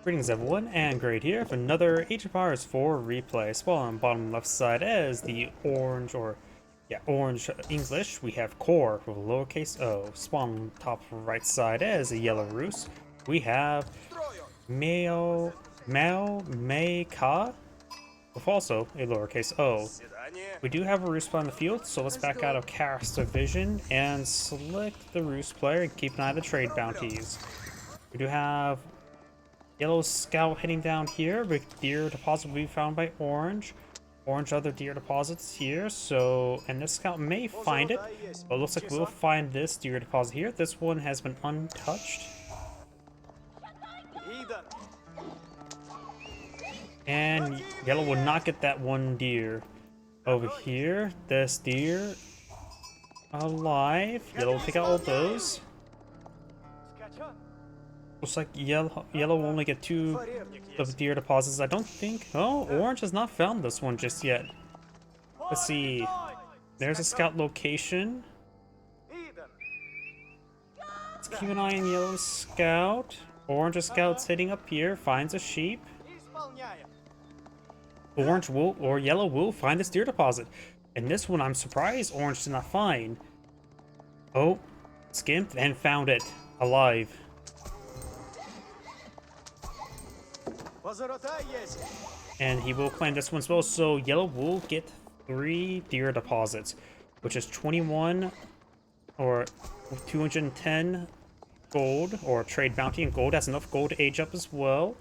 Greetings everyone, and Great here for another Age of Empires 4 replay. So on the bottom left side as the orange, orange English, we have coRe with lowercase o. Spawn on the top right side as the yellow roost, we have MeomaikA with also a lowercase o. We do have a roost on the field, so let's back out of caster vision and select the roost player and keep an eye on the trade bounties. We do have yellow scout heading down here, with deer deposit will be found by orange. Orange other deer deposits here, so, and this scout may find it, but it looks like we'll find this deer deposit here. This one has been untouched. And yellow will not get that one deer. Over here, this deer alive. Yellow will take out all those. Looks like yellow will only get 2 of deer deposits. I don't think. Oh, orange has not found this one just yet. Let's see. There's a scout location. Let's keep an eye on yellow scout. Orange scout's hitting up here, finds a sheep. Orange will or yellow will find this deer deposit. And this one I'm surprised orange did not find. Oh, skimped and found it alive. And he will claim this one as well, so yellow will get 3 deer deposits, which is 21 or 210 gold, or trade bounty, and gold has enough gold to age up as well.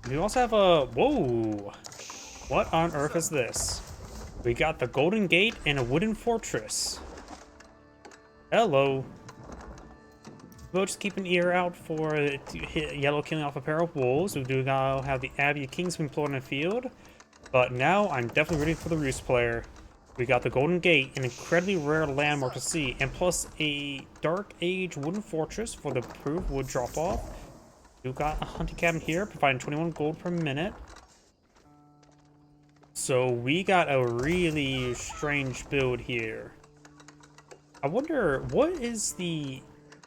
We also have a... Whoa! What on earth is this? We got the golden gate and a wooden fortress. Hello. We'll just keep an ear out for yellow killing off a pair of wolves. We do now have the Abbey of Kings being employed in the field. But now I'm definitely ready for the roost player. We got the Golden Gate, an incredibly rare landmark to see, and plus a Dark Age wooden fortress for the improved wood drop off. We've got a hunting cabin here, providing 21 gold per minute. So we got a really strange build here. I wonder, what is the...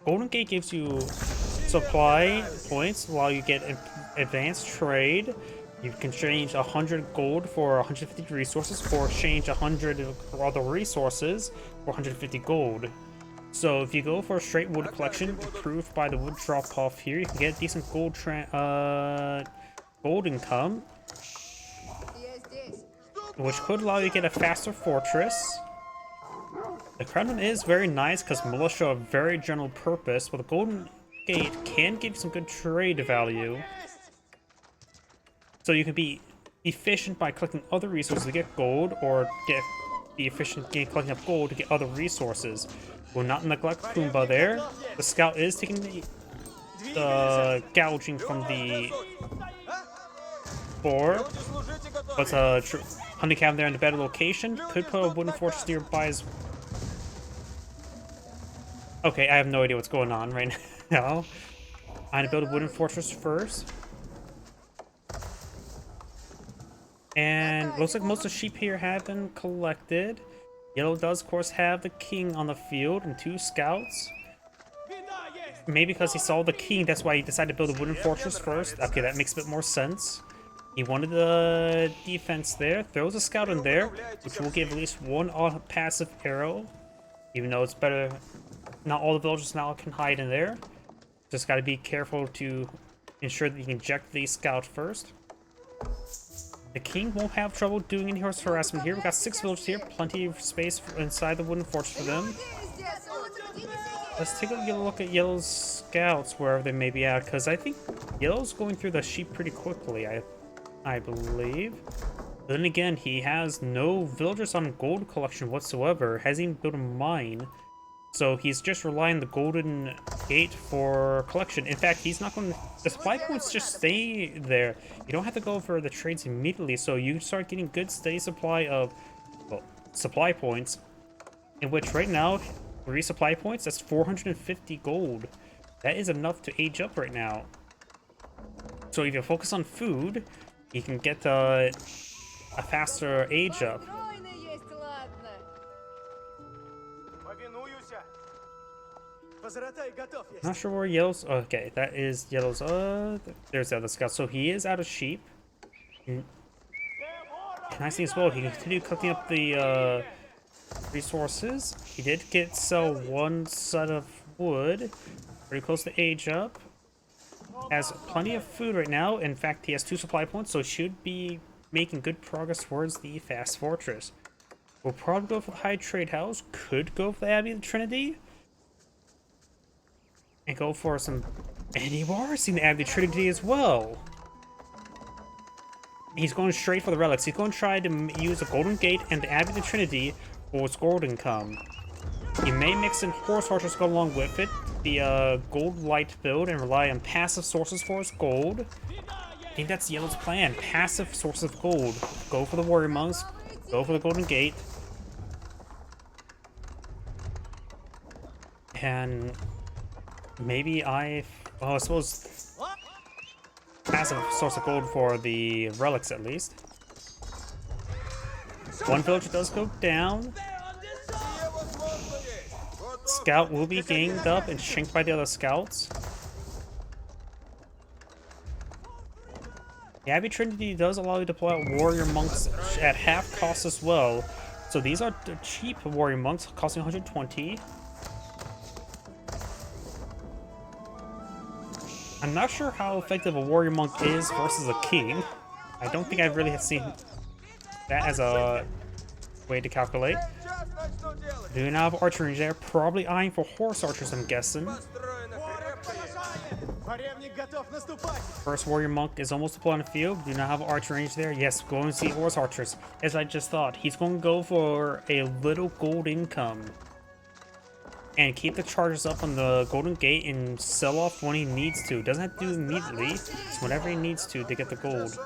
Golden Gate gives you supply points while you get advanced trade. You can exchange 100 gold for 150 resources, or exchange 100 other resources for 150 gold. So if you go for a straight wood collection, improved by the wood drop off here, you can get a decent gold income, which could allow you to get a faster fortress. The crown is very nice because militia are very general purpose, but the Golden Gate can give you some good trade value. So you can be efficient by collecting other resources to get gold, or be efficient in collecting up gold to get other resources. We'll not neglect Pumbaa there. The scout is taking the gouging from the boar, but hunting cabin there in the better location. Could put a wooden fortress nearby as well. Okay, I have no idea what's going on right now. I'm gonna build a wooden fortress first. And looks like most of the sheep here have been collected. Yellow does, of course, have the king on the field and 2 scouts. Maybe because he saw the king, that's why he decided to build a wooden fortress first. Okay, that makes a bit more sense. He wanted the defense there. Throws a scout in there, which will give at least 1 passive arrow. Even though it's better... Not all the villagers now can hide in there. Just gotta be careful to ensure that you can eject the scout first. The king won't have trouble doing any horse harassment here. We've got 6 villagers here, plenty of space inside the wooden fortress for them. Let's take a look at Yellow's scouts, wherever they may be at, because I think Yellow's going through the sheep pretty quickly, I believe. But then again, he has no villagers on gold collection whatsoever, hasn't even built a mine. So he's just relying on the Golden Gate for collection. In fact, he's not going to... The supply points just stay there. You don't have to go for the trades immediately, so you start getting good steady supply of, well, supply points. In which right now, 3 supply points, that's 450 gold. That is enough to age up right now. So if you focus on food, you can get a faster age up. Not sure where yellow's. Okay, that is yellow's. There's the other scout. So he is out of sheep. And nice thing as well, he continued collecting up the resources. He did sell one set of wood. Pretty close to age up. Has plenty of food right now. In fact, he has 2 supply points, so should be making good progress towards the fast fortress. We'll probably go for the high trade house. Could go for the Abbey of the Trinity. And go for some... And you are seeing the Abbey of the Trinity as well. He's going straight for the relics. He's going to try to use the Golden Gate and the Abbey of the Trinity for its gold income. He may mix in horse archers to go along with it, the gold light build, and rely on passive sources for his gold. I think that's Yellow's plan. Passive sources of gold. Go for the warrior monks. Go for the Golden Gate. And maybe I suppose passive source of gold for the relics at least. One villager does go down. Scout will be ganged up and shanked by the other scouts. The Abbey Trinity does allow you to deploy out warrior monks at half cost as well. So these are cheap warrior monks, costing 120. I'm not sure how effective a warrior monk is versus a king. I don't think I've really seen that as a way to calculate. Do not have archery there. Probably eyeing for horse archers, I'm guessing. First warrior monk is almost deployed on the field. Do not have archery range there. Yes, go and see horse archers. As I just thought, he's going to go for a little gold income. And keep the charges up on the Golden Gate and sell off when he needs to. Doesn't have to do it immediately. It's whenever he needs to get the gold.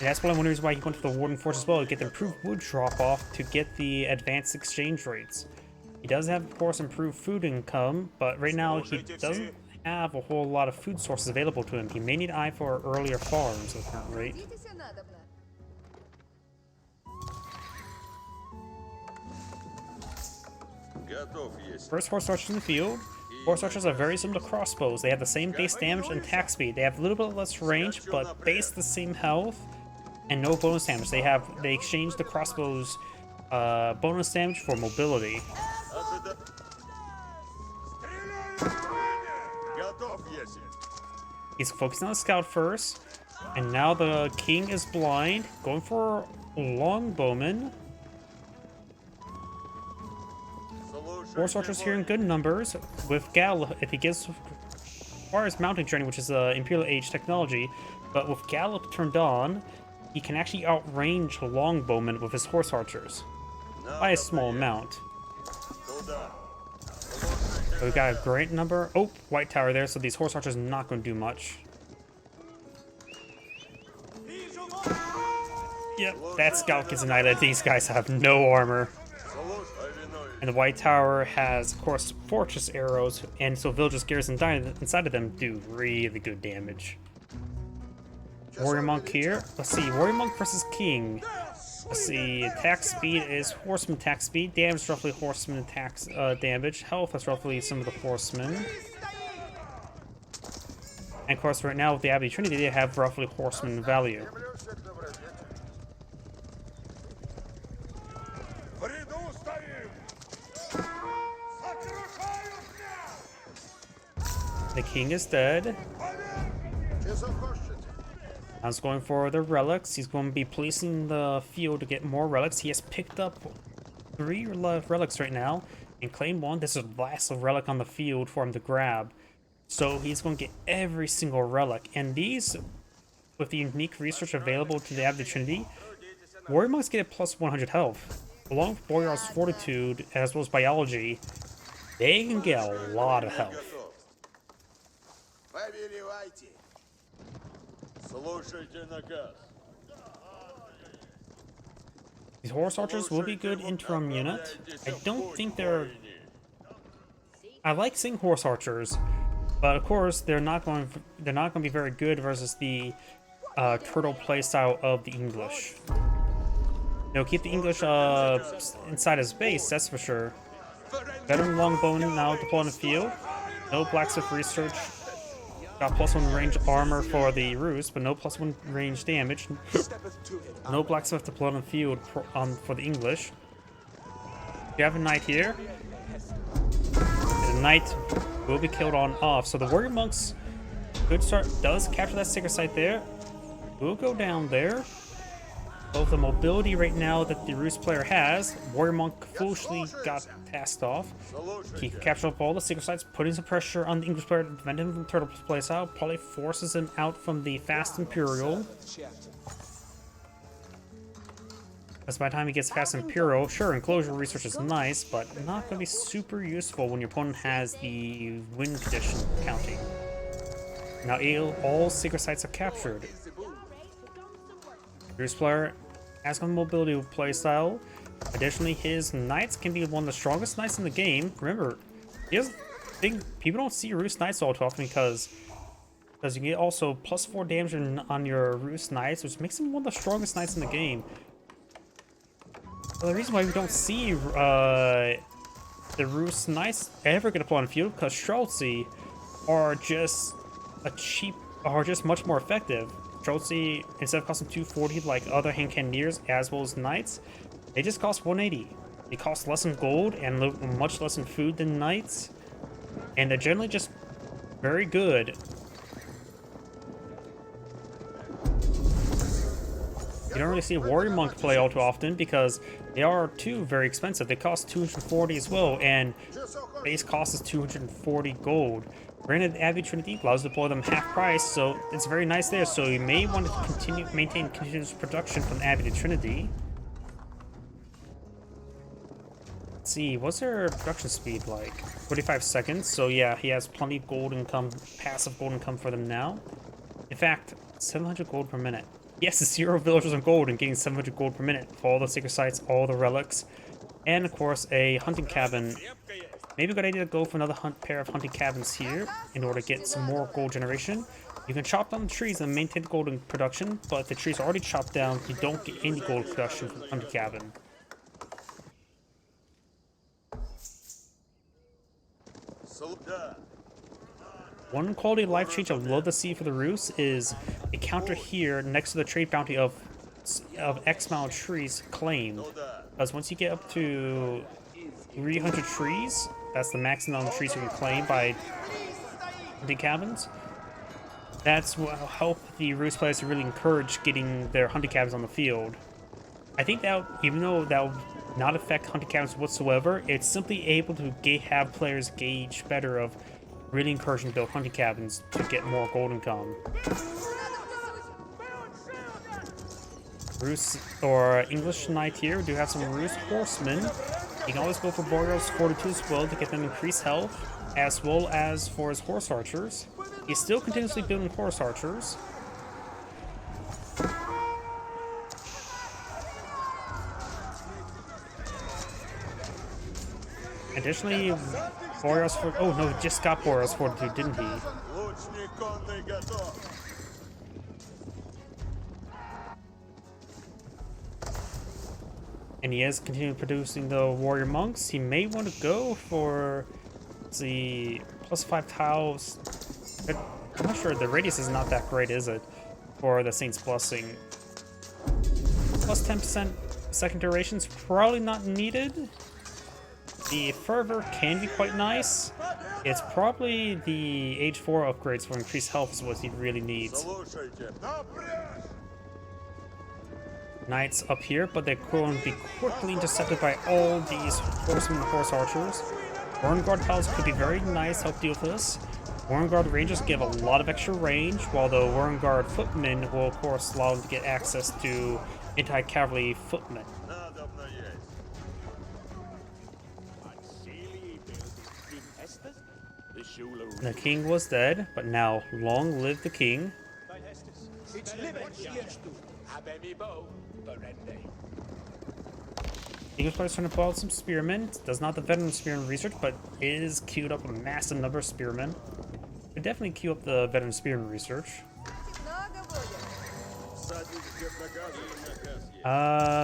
And that's one of the reasons why he went to the Warden Force as well, to get the improved wood drop-off to get the advanced exchange rates. He does have, of course, improved food income, but right now he doesn't have a whole lot of food sources available to him. He may need to eye for earlier farms at that rate. First horse archers in the field. Horse archers are very similar to crossbows. They have the same base damage and attack speed. They have a little bit less range, but base the same health and no bonus damage. They exchange the crossbows bonus damage for mobility. He's focusing on the scout first, and now the king is blind, going for longbowman. Horse archers here in good numbers. With Gal, if he gets as far as mounting training, which is Imperial Age technology, but with Gallop turned on, he can actually outrange longbowmen with his horse archers by a small amount. So we got a great number. Oh, white tower there, so these horse archers are not going to do much. Yep, that scout gets annihilated. These guys have no armor. And the white tower has, of course, fortress arrows, and so villagers garrisoned inside of them do really good damage. Warrior monk here. Let's see, warrior monk versus king. Let's see, attack speed is horseman attack speed. Damage roughly horseman attack damage. Health is roughly some of the horsemen. And of course, right now with the Abbey Trinity, they have roughly horseman value. The king is dead. I was going for the relics. He's going to be placing the field to get more relics. He has picked up 3 relics right now and claimed 1. This is the last relic on the field for him to grab. So he's going to get every single relic. And these, with the unique research available to the Abbey Trinity, warrior monks get a plus 100 health. Along with warrior's fortitude, as well as biology, they can get a lot of health. These horse archers will be good interim unit. I don't think they're... I like seeing horse archers, but of course they're not going to be very good versus the turtle playstyle of the English. Keep the English inside his base, that's for sure. Veteran Longbone now deployed on the field. No blacksmith research. Got +1 range armor for the Roost, but no +1 range damage. No blacksmith deployed on the field for the English. You have a knight here. And the knight will be killed on off. So the warrior monks good start does capture that sacred site there. We'll go down there. Both the mobility right now that the Roost player has, warrior monk foolishly got tasked off. He can capture up all the secret sites, putting some pressure on the English player to prevent him from turtle place out. Probably forces him out from the fast Imperial. Because by the time he gets fast Imperial, sure, enclosure research is nice, but not going to be super useful when your opponent has the win condition counting. Now all secret sites are captured. Roost player has some mobility playstyle. Additionally, his knights can be one of the strongest knights in the game. Remember, here's the thing: people don't see Roost knights all too often because you get also +4 damage on your Roost knights, which makes him one of the strongest knights in the game. Well, the reason why we don't see the Roost knights ever get deployed on the field because Streltsy are just much more effective. Streltsy, instead of costing 240 like other hand cannoneers as well as knights, they just cost 180. They cost less in gold and much less in food than knights, and they're generally just very good. You don't really see a warrior monk play all too often because they are too very expensive. They cost 240 as well, and base cost is 240 gold. Granted, Abbey Trinity allows to deploy them half price, so it's very nice there. So you may want to maintain continuous production from Abbey to Trinity. Let's see, what's their production speed like? 45 seconds. So yeah, he has plenty of gold income, passive gold income for them now. In fact, 700 gold per minute. Yes, 0 villagers on gold and getting 700 gold per minute for all the sacred sites, all the relics, and of course a hunting cabin. Maybe a good idea to go for another pair of hunting cabins here in order to get some more gold generation. You can chop down the trees and maintain the golden production, but if the trees are already chopped down, you don't get any gold production from the hunting cabin. One quality of life change I'd love to see for the Roost is a counter here next to the trade bounty of X amount of trees claimed. Because once you get up to 300 trees, that's the maximum amount of trees you can claim by hunting cabins. That's what will help the Roost players to really encourage getting their hunting cabins on the field. I think that even though that will not affect hunting cabins whatsoever, it's simply able to have players gauge better of really encouraging to build hunting cabins to get more gold income. Roost or English Knight here, we do have some Roost Horsemen. You can always go for Boreal's 42 as well to get them increased health, as well as for his Horse Archers. He's still continuously building Horse Archers. Additionally, Boreal's oh no, just got Boreal's 42, didn't he? And he is continuing producing the warrior monks. He may want to go for the +5 tiles. But I'm not sure, the radius is not that great, is it? For the Saint's Blessing. Plus 10% second duration's probably not needed. The Fervor can be quite nice. It's probably the Age 4 upgrades for increased health is what he really needs. Knights up here, but they're going to be quickly intercepted by all these horsemen and horse archers. Warren Guard piles could be very nice, help deal with this. Warren Guard Rangers give a lot of extra range, while the Warren Guard Footmen will of course allow them to get access to anti-cavalry footmen. The king was dead, but now long live the king. English players trying to pull out some spearmen. Does not the veteran spearman research, but is queued up a massive number of spearmen. Could definitely queue up the veteran spearman research.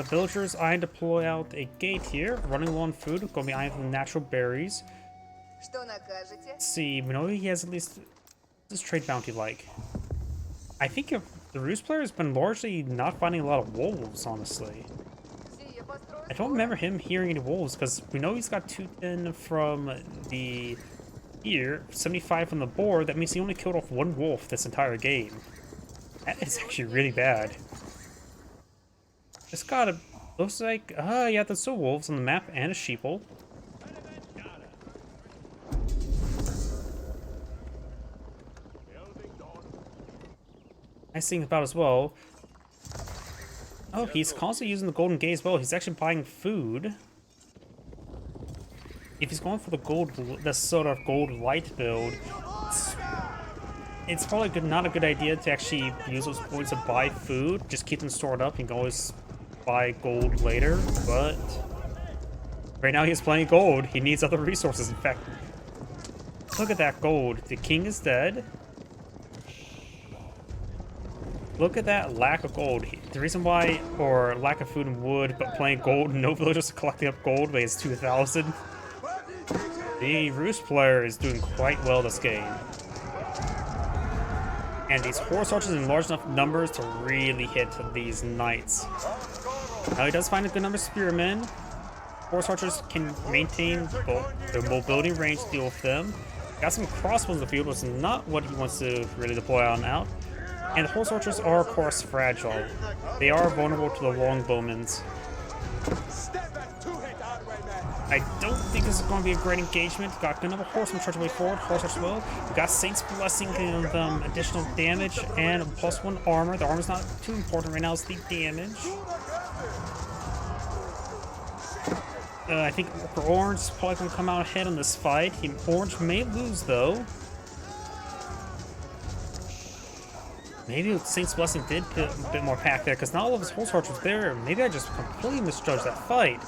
Villagers, I deploy out a gate here. Running low on food. Gonna be eyeing for the natural berries. Let's see, we know he has at least this trade bounty like. I think if the Roost player has been largely not finding a lot of wolves, honestly. I don't remember him hearing any wolves because we know he's got 210 from the here, 75 from the board. That means he only killed off one wolf this entire game. That is actually really bad. It's got a looks like yeah, there's still wolves on the map and a sheeple. Nice thing about as well. Oh, he's constantly using the golden gate as well. He's actually buying food. If he's going for the gold, the sort of gold light build, it's probably not a good idea to actually use those points to buy food. Just keep them stored up. You can always buy gold later. But right now he's playing gold. He needs other resources. In fact, look at that gold. The king is dead. Look at that lack of gold. The reason why, or lack of food and wood, but playing gold, no villagers collecting up gold weighs 2,000. The Roost player is doing quite well this game. And these horse archers in large enough numbers to really hit these knights. Now he does find a good number of spearmen. Horse archers can maintain their mobility range to deal with them. Got some crossbows in the field, which is not what he wants to really deploy on out. And the horse archers are, of course, fragile. They are vulnerable to the longbowmans. I don't think this is going to be a great engagement. Got good number of horsemen charge away forward. Horse archers will. We got Saint's Blessing giving them additional damage and +1 armor. The armor's not too important right now, it's the damage. I think Orange is probably going to come out ahead in this fight. Orange may lose, though. Maybe Saint's Blessing did put a bit more pack there, because not all of his horse archers there. Maybe I just completely misjudged that fight.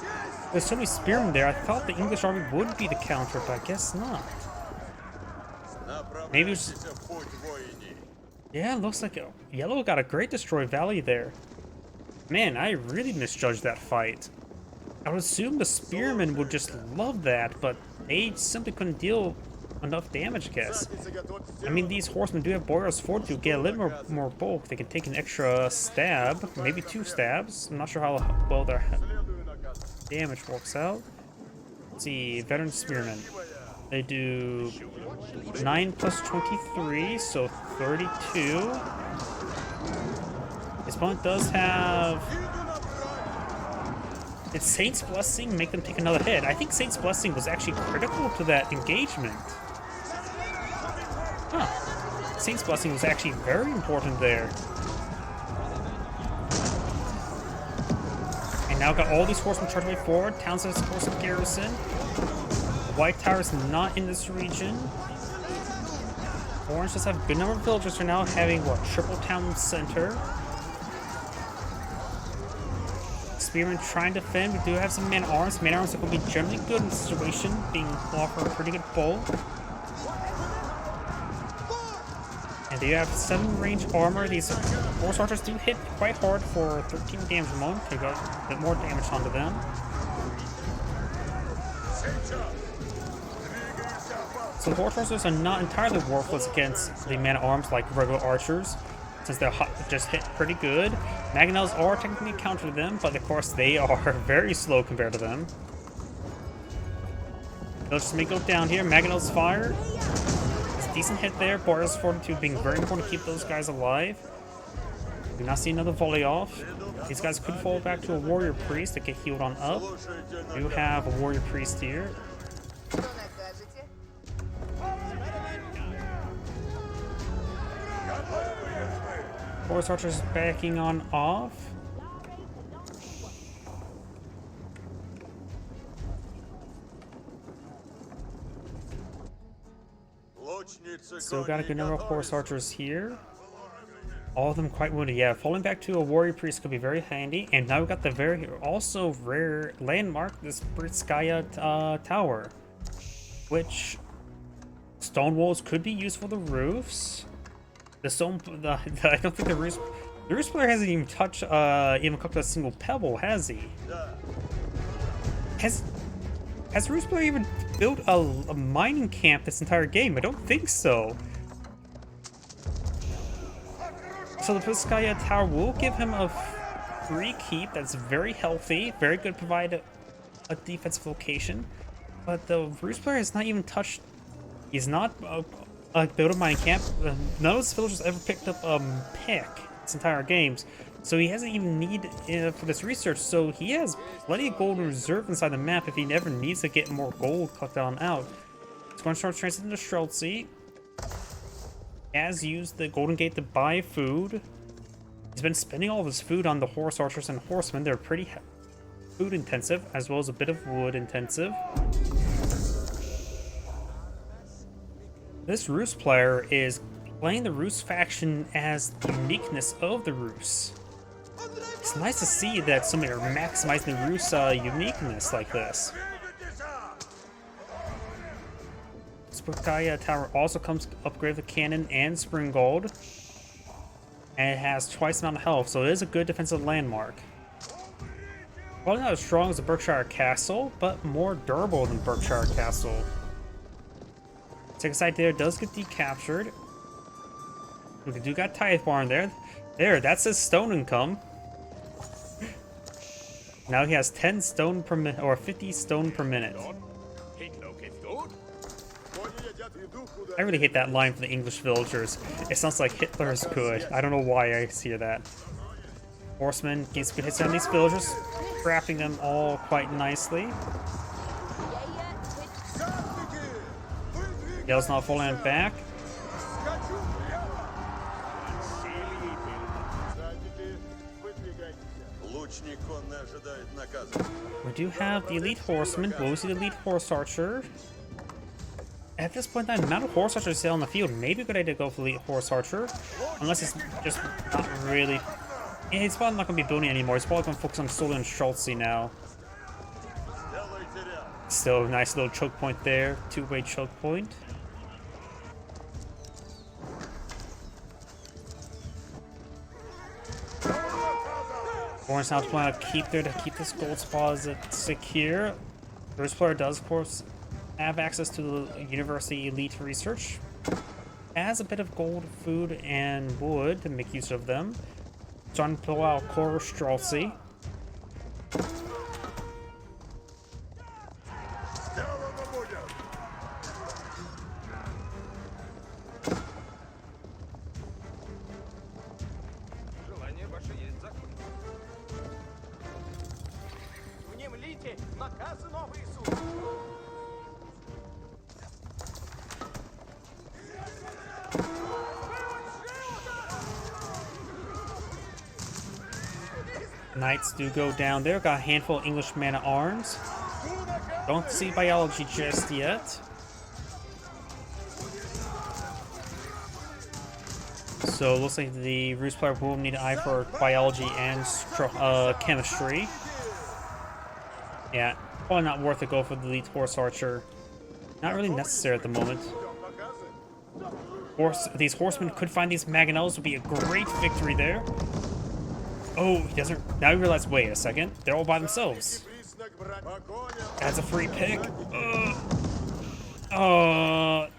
There's so many spearmen there, I thought the English army would be the counter, but I guess not. Maybe it's just... Yeah, it looks like Yellow got a great destroy value there. Man, I really misjudged that fight. I would assume the spearmen would just love that, but they simply couldn't deal enough damage, I guess. I mean, these horsemen do have Boreal's Fortitude to get a little more bulk. They can take an extra stab, maybe 2 stabs. I'm not sure how well their damage works out. Let's see, veteran spearmen. They do 9 plus 23, so 32. His opponent does have... Did Saint's Blessing make them take another hit? I think Saint's Blessing was actually critical to that engagement. Huh. Saint's Blessing was actually very important there. And now got all these horsemen charged way forward. Townsend's force of garrison. White Tower is not in this region. Orange does have a good number of villagers right now, having what, triple town center. Spearmen trying to defend. We do have some man-at-arms. Man-at-arms are going to be generally good in this situation, being offered a pretty good bulk. And they have 7 range armor. These horse archers do hit quite hard for 13 damage alone. They got a bit more damage onto them. So horse archers are not entirely worthless against the man-at-arms like regular archers, since they're just hit pretty good. Mangonels are technically counter to them, but of course they are very slow compared to them. They'll just make go down here. Mangonels fire. It's a decent hit there. Boreal's Fortitude being very important to keep those guys alive. Do not see another volley off. These guys could fall back to a warrior priest to get healed on up. We do have a warrior priest here. Horse archers backing on off. Still got a good number of horse archers here. All of them quite wounded. Yeah, falling back to a warrior priest could be very handy. And now we've got the very also rare landmark, this Britskaya tower, which stone walls could be used for the roofs. I don't think the roofs The Roost player hasn't even touched, even cooked a single pebble, has he? Has Roost player even built a mining camp this entire game? I don't think so. So the Piskaya Tower will give him a free keep that's very healthy, very good to provide a defensive location. But the Roost player has not even touched. He's not built a mining camp. None of his villagers ever picked up pick this entire games, so he hasn't even need for this research. So he has plenty of gold in reserve inside the map if he never needs to get more gold collected on out. He's going to start transiting to Streltsy. Has used the Golden Gate to buy food. He's been spending all of his food on the horse archers and horsemen. They're pretty food intensive as well as a bit of wood intensive. This Roost player is playing the Roost faction as the uniqueness of the Roost. It's nice to see that somebody are maximizing the Roost uniqueness like this. Piskaya Tower also comes upgraded with cannon and spring gold, and it has twice the amount of health, so it is a good defensive landmark. Probably not as strong as the Berkshire Castle, but more durable than Berkshire Castle. Second side there does get decaptured. We do got Tithe Barn there. There, that's his stone income. Now he has 10 stone per minute, or 50 stone per minute. I really hate that line from the English villagers. It sounds like Hitler's good. I don't know why I hear that. Horseman gets good hits on these villagers, trapping them all quite nicely. Yell's not falling back. We do have the elite horseman. What was the elite horse archer? At this point, the amount of horse archers still on the field, maybe a good idea to go for the elite horse archer, unless it's just not really. Yeah, he's probably not going to be building anymore. He's probably going to focus on solely on Streltsy now. Still a nice little choke point there, two-way choke point. Orange now plan to keep there to keep this gold deposit secure. The Roost player does, of course, have access to the University Elite Research. Has a bit of gold, food, and wood to make use of them. Trying to pull out coRe Streltsy. Knights do go down there. Got a handful of English man-at-arms. Don't see biology just yet. So it looks like the Roost player will need an eye for biology and chemistry. Yeah, probably not worth it. Go for the elite horse archer. Not really necessary at the moment. These horsemen could find these mangonels. Would be a great victory there. Oh, he doesn't. Now we realize, wait a second. They're all by themselves. That's a free pick. Come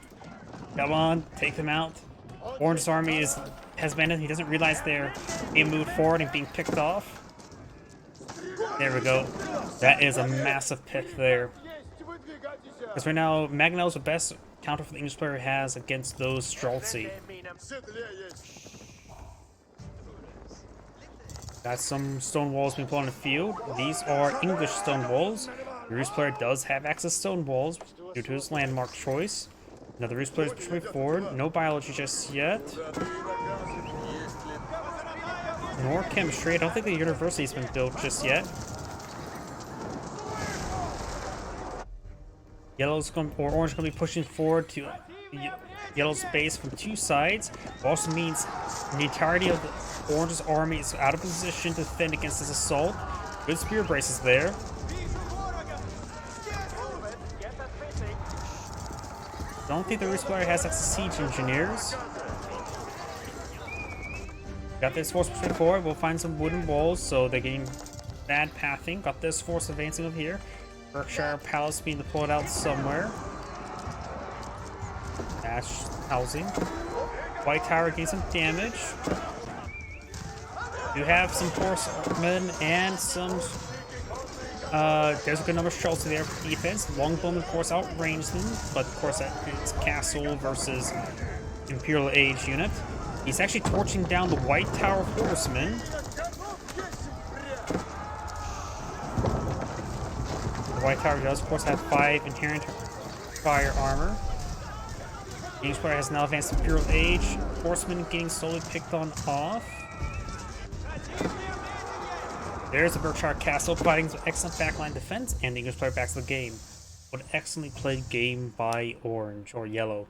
on, take them out. Orange's army has been. He doesn't realize they're being moved forward and being picked off. There we go. That is a massive pick there. Because right now, Mangonel is the best counter for the English player has against those Streltsy. Got some stone walls being put on the field. These are English stone walls. The Roost player does have access to stone walls due to his landmark choice. Now the Roost player is pushing forward. No biology just yet. Nor chemistry. I don't think the university's been built just yet. Yellow's going, or orange, going to be pushing forward to Yellow's base from two sides. It also means the entirety of the Orange's army is out of position to defend against this assault. Good spear braces there. Don't think the Roost player has access to siege engineers. Got this force pushing forward. We'll find some wooden walls, so they're getting bad pathing. Got this force advancing over here. Berkshire Palace being deployed out somewhere. Dash housing. White Tower getting some damage. You have some horsemen and some. There's a good number of shells there for defense. Longbowmen, of course, outrange them, but of course, it's castle versus Imperial Age unit. He's actually torching down the White Tower horsemen. The White Tower does, of course, have 5 inherent fire armor. The English player has now advanced Imperial Age. Horsemen getting slowly picked on off. There's the Berkshire Castle providing some excellent backline defense, and the English player backs the game. What an excellently played game by Orange, or Yellow.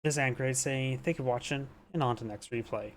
This is Anchorage saying thank you for watching, and on to the next replay.